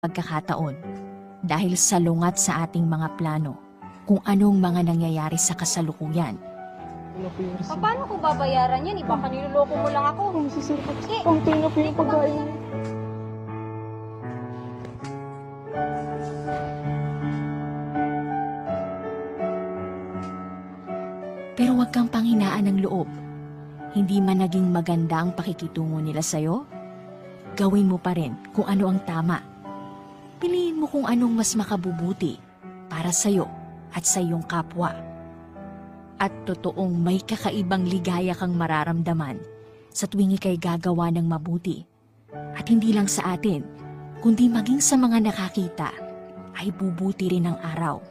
pagkakataon dahil salungat sa ating mga plano kung anong mga nangyayari sa kasalukuyan. Wala po yung receipt. Paano ko babayaran yan? Baka niloloko mo lang ako. Ang sisirpat. Sige. Pangpay na po yung pagkain. Pero huwag kang panghinaan ng loob. Hindi man naging maganda ang pakikitungo nila sa'yo, gawin mo pa rin kung ano ang tama. Piliin mo kung anong mas makabubuti para sa'yo at sa iyong kapwa. At totoong may kakaibang ligaya kang mararamdaman sa tuwing ika'y gagawa ng mabuti. At hindi lang sa atin, kundi maging sa mga nakakita, ay bubuti rin ang araw.